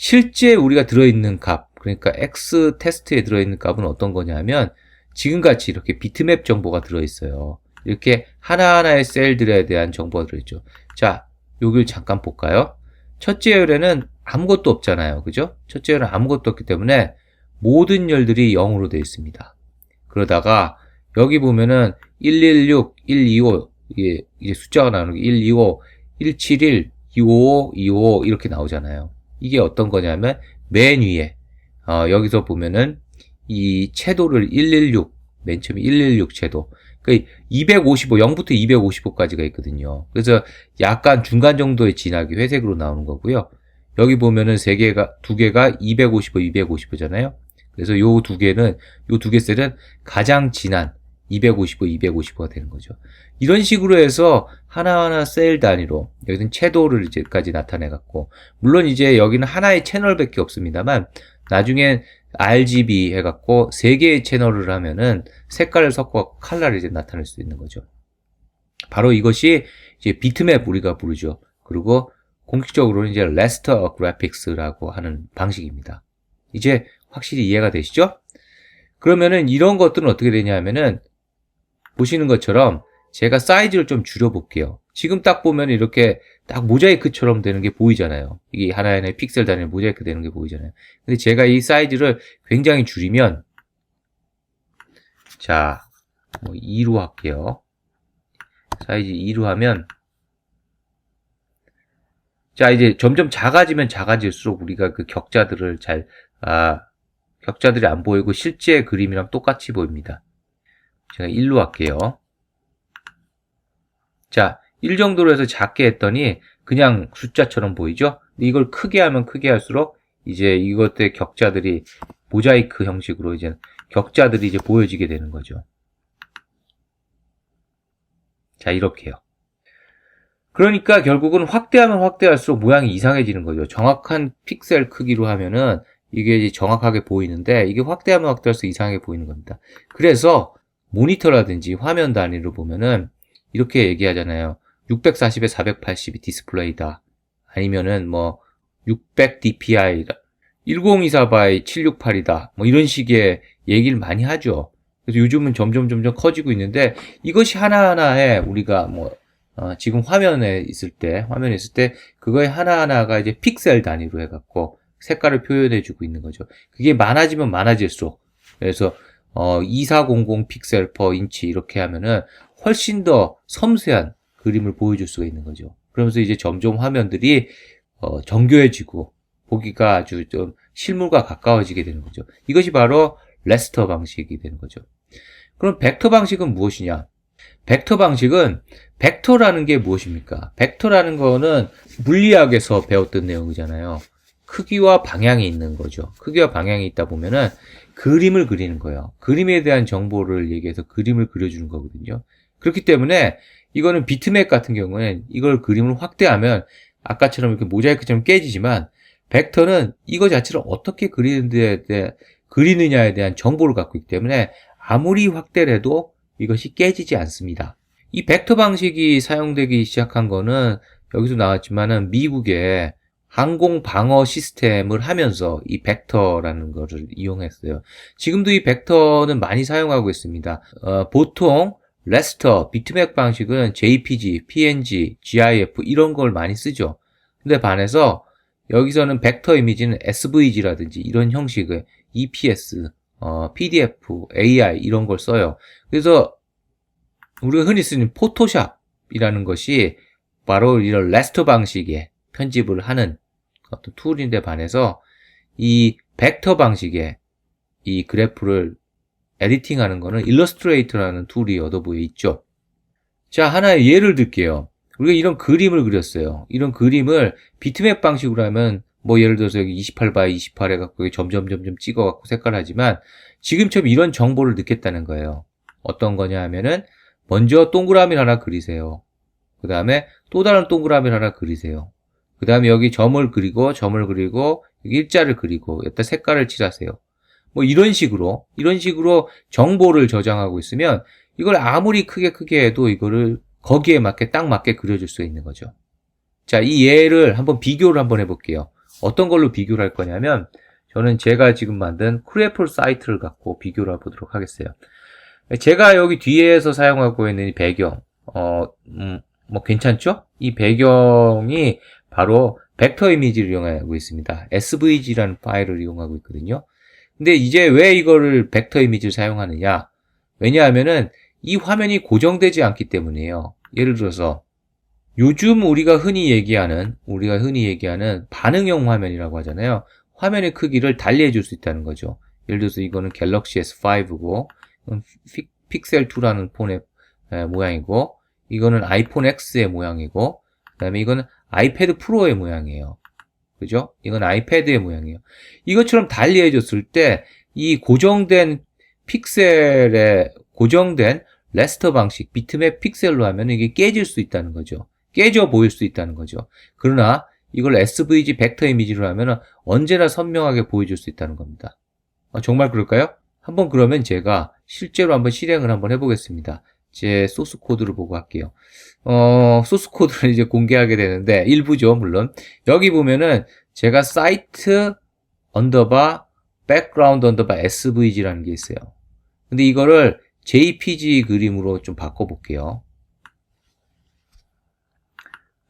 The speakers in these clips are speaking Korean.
실제 우리가 들어있는 값, 그러니까 X 테스트에 들어있는 값은 어떤 거냐면 지금같이 이렇게 비트맵 정보가 들어있어요. 이렇게 하나하나의 셀들에 대한 정보가 들어있죠. 자, 여기를 잠깐 볼까요? 첫째 열에는 아무것도 없잖아요. 그죠? 첫째 열은 아무것도 없기 때문에 모든 열들이 0으로 되어 있습니다. 그러다가 여기 보면은 116, 125 이게 숫자가 나오는 게 125, 171, 255, 255 이렇게 나오잖아요. 이게 어떤 거냐면 맨 위에 여기서 보면은 이 채도를 116, 맨 처음에 116 채도. 그 255, 0부터 255까지가 있거든요. 그래서 약간 중간 정도의 진하게 회색으로 나오는 거고요. 여기 보면은 두 개가 255, 255잖아요. 그래서 요 두 개 셀은 가장 진한 255, 255가 되는 거죠. 이런 식으로 해서 하나하나 셀 단위로, 여기는 채도를 이제까지 나타내갖고, 물론 이제 여기는 하나의 채널밖에 없습니다만, 나중에 RGB 해갖고 3개의 채널을 하면은 색깔을 섞어 컬러를 이제 나타낼 수 있는 거죠. 바로 이것이 이제 비트맵 우리가 부르죠. 그리고 공식적으로는 이제 레스터 그래픽스라고 하는 방식입니다. 이제 확실히 이해가 되시죠? 그러면은 이런 것들은 어떻게 되냐면은 보시는 것처럼 제가 사이즈를 좀 줄여볼게요. 지금 딱 보면 이렇게 딱 모자이크처럼 되는 게 보이잖아요. 이게 하나의 픽셀 단위로 모자이크 되는 게 보이잖아요. 근데 제가 이 사이즈를 굉장히 줄이면, 자, 뭐 2로 할게요. 사이즈 2로 하면, 자, 이제 점점 작아지면 작아질수록 우리가 그 격자들을 격자들이 안 보이고 실제 그림이랑 똑같이 보입니다. 제가 1로 할게요. 자, 1 정도로 해서 작게 했더니 그냥 숫자처럼 보이죠? 이걸 크게 하면 크게 할수록 이제 이것들의 격자들이 모자이크 형식으로 이제 격자들이 이제 보여지게 되는 거죠. 자, 이렇게요. 그러니까 결국은 확대하면 확대할수록 모양이 이상해지는 거죠. 정확한 픽셀 크기로 하면은 이게 이제 정확하게 보이는데 이게 확대하면 확대할수록 이상하게 보이는 겁니다. 그래서 모니터라든지 화면 단위로 보면은 이렇게 얘기하잖아요. 640에 480이 디스플레이다. 아니면은 뭐 600 dpi다. 1024 by 768이다. 뭐 이런 식의 얘기를 많이 하죠. 그래서 요즘은 점점 커지고 있는데 이것이 하나하나에 우리가 뭐 지금 화면에 있을 때 그거의 하나하나가 이제 픽셀 단위로 해갖고 색깔을 표현해주고 있는 거죠. 그게 많아지면 많아질수록, 그래서 2400 픽셀 per 인치 이렇게 하면은 훨씬 더 섬세한 그림을 보여줄 수가 있는 거죠. 그러면서 이제 점점 화면들이 정교해지고 보기가 아주 좀 실물과 가까워지게 되는 거죠. 이것이 바로 레스터 방식이 되는 거죠. 그럼 벡터 방식은 무엇이냐? 벡터 방식은, 벡터라는 게 무엇입니까? 벡터라는 거는 물리학에서 배웠던 내용이잖아요. 크기와 방향이 있는 거죠. 크기와 방향이 있다 보면은 그림을 그리는 거예요. 그림에 대한 정보를 얘기해서 그림을 그려주는 거거든요. 그렇기 때문에 이거는 비트맵 같은 경우에는 이걸 그림을 확대하면 아까처럼 이렇게 모자이크처럼 깨지지만, 벡터는 이거 자체를 어떻게 그리느냐에 대한 정보를 갖고 있기 때문에 아무리 확대를 해도 이것이 깨지지 않습니다. 이 벡터 방식이 사용되기 시작한 거는 여기서 나왔지만은 미국의 항공 방어 시스템을 하면서 이 벡터라는 거를 이용했어요. 지금도 이 벡터는 많이 사용하고 있습니다. 보통 레스터, 비트맵 방식은 JPG, PNG, GIF 이런 걸 많이 쓰죠. 근데 반해서 여기서는 벡터 이미지는 SVG라든지 이런 형식의 EPS, PDF, AI 이런 걸 써요. 그래서 우리가 흔히 쓰는 포토샵이라는 것이 바로 이런 레스터 방식의 편집을 하는 어떤 툴인데 반해서 이 벡터 방식의 이 그래프를 에디팅하는 거는 일러스트레이터라는 툴이 어도보에 있죠. 자, 하나의 예를 들게요. 우리가 이런 그림을 그렸어요. 이런 그림을 비트맵 방식으로 하면 뭐 예를 들어서 여기 28 28 해갖고 점점 찍어갖고 색깔하지만 지금처럼 이런 정보를 넣겠다는 거예요. 어떤 거냐 하면은 먼저 동그라미를 하나 그리세요. 그 다음에 또 다른 동그라미를 하나 그리세요. 그 다음에 여기 점을 그리고 여기 일자를 그리고 여기다 색깔을 칠하세요. 뭐 이런 식으로 정보를 저장하고 있으면 이걸 아무리 크게 해도 이거를 거기에 맞게 딱 맞게 그려줄 수 있는 거죠. 자, 이 예를 한번 비교를 한번 해볼게요. 어떤 걸로 비교를 할 거냐면 저는 제가 지금 만든 크래플 사이트를 갖고 비교를 해보도록 하겠어요. 제가 여기 뒤에서 사용하고 있는 이 배경, 뭐 괜찮죠? 이 배경이 바로 벡터 이미지를 이용하고 있습니다. SVG라는 파일을 이용하고 있거든요. 근데 이제 왜 이거를 벡터 이미지를 사용하느냐? 왜냐하면은 이 화면이 고정되지 않기 때문이에요. 예를 들어서 요즘 우리가 흔히 얘기하는 반응형 화면이라고 하잖아요. 화면의 크기를 달리 해줄 수 있다는 거죠. 예를 들어서 이거는 갤럭시 S5고 픽셀 2라는 폰의 모양이고 이거는 아이폰 X의 모양이고 그 다음에 이거는 아이패드 프로의 모양이에요. 그죠? 이건 아이패드의 모양이에요. 이것처럼 달리 해줬을 때 이 고정된 픽셀의 고정된 레스터 방식, 비트맵 픽셀로 하면 이게 깨질 수 있다는 거죠. 깨져 보일 수 있다는 거죠. 그러나 이걸 SVG 벡터 이미지로 하면 언제나 선명하게 보여줄 수 있다는 겁니다. 정말 그럴까요? 한번 그러면 제가 실제로 한번 실행을 한번 해보겠습니다. 제 소스 코드를 보고 할게요. 소스 코드를 이제 공개하게 되는데 일부죠, 물론. 여기 보면은 제가 사이트 언더바 백그라운드 언더바 SVG라는 게 있어요. 근데 이거를 JPG 그림으로 좀 바꿔볼게요.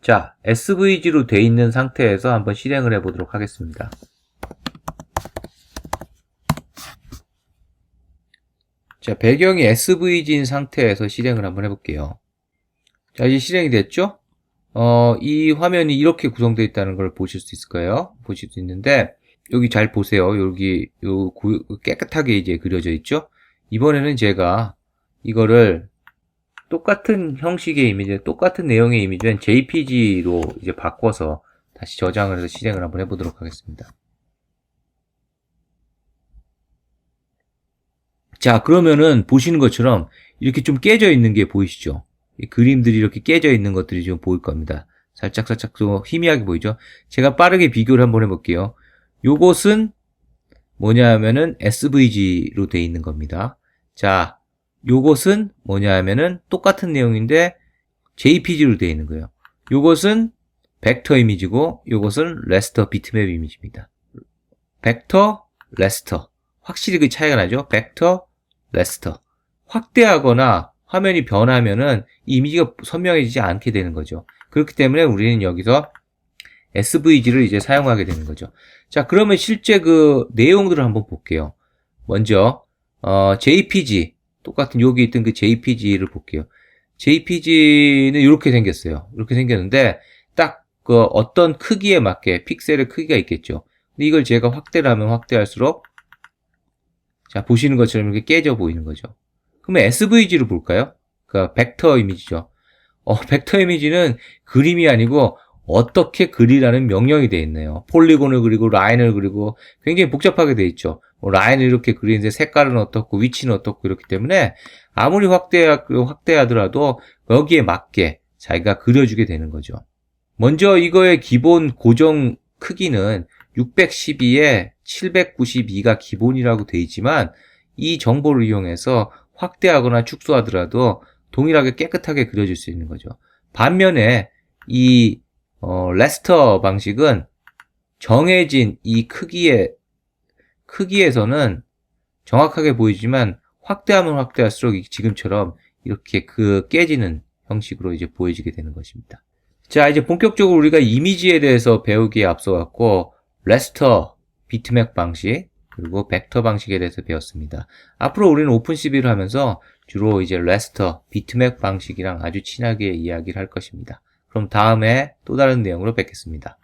자, SVG로 돼 있는 상태에서 한번 실행을 해보도록 하겠습니다. 자, 배경이 SVG인 상태에서 실행을 한번 해볼게요. 자, 이제 실행이 됐죠? 이 화면이 이렇게 구성되어 있다는 걸 보실 수 있을 거예요. 보실 수 있는데, 여기 잘 보세요. 여기, 깨끗하게 이제 그려져 있죠? 이번에는 제가 이거를 똑같은 형식의 이미지, 똑같은 내용의 이미지는 JPG로 이제 바꿔서 다시 저장을 해서 실행을 한번 해보도록 하겠습니다. 자, 그러면은 보시는 것처럼 이렇게 좀 깨져 있는 게 보이시죠? 이 그림들이 이렇게 깨져 있는 것들이 좀 보일 겁니다. 살짝 좀 희미하게 보이죠? 제가 빠르게 비교를 한번 해볼게요. 요것은 뭐냐 하면은 SVG로 되어 있는 겁니다. 자, 요것은 뭐냐 하면은 똑같은 내용인데 JPG로 되어 있는 거예요. 요것은 벡터 이미지고 요것은 레스터 비트맵 이미지입니다. 벡터, 레스터. 확실히 그 차이가 나죠? 벡터, 레스터. 확대하거나 화면이 변하면은 이 이미지가 선명해지지 않게 되는 거죠. 그렇기 때문에 우리는 여기서 SVG를 이제 사용하게 되는 거죠. 자, 그러면 실제 그 내용들을 한번 볼게요. 먼저 JPG, 똑같은 여기 있던 그 JPG를 볼게요. JPG는 이렇게 생겼어요. 이렇게 생겼는데 딱 그 어떤 크기에 맞게 픽셀의 크기가 있겠죠. 근데 이걸 제가 확대를 하면 확대할수록 자, 보시는 것처럼 이렇게 깨져 보이는 거죠. 그러면 SVG로 볼까요? 그 벡터 이미지죠. 벡터 이미지는 그림이 아니고 어떻게 그리라는 명령이 되어 있네요. 폴리곤을 그리고 라인을 그리고 굉장히 복잡하게 되어 있죠. 라인을 이렇게 그리는데 색깔은 어떻고 위치는 어떻고 이렇기 때문에 아무리 확대하더라도 여기에 맞게 자기가 그려주게 되는 거죠. 먼저 이거의 기본 고정 크기는 612에 792가 기본이라고 되어 있지만 이 정보를 이용해서 확대하거나 축소하더라도 동일하게 깨끗하게 그려질 수 있는 거죠. 반면에 이 레스터 방식은 정해진 이 크기에서는 정확하게 보이지만 확대하면 확대할수록 지금처럼 이렇게 깨지는 형식으로 이제 보여지게 되는 것입니다. 자, 이제 본격적으로 우리가 이미지에 대해서 배우기에 앞서 갖고 레스터 비트맵 방식 그리고 벡터 방식에 대해서 배웠습니다. 앞으로 우리는 오픈CV를 하면서 주로 이제 레스터 비트맵 방식이랑 아주 친하게 이야기를 할 것입니다. 그럼 다음에 또 다른 내용으로 뵙겠습니다.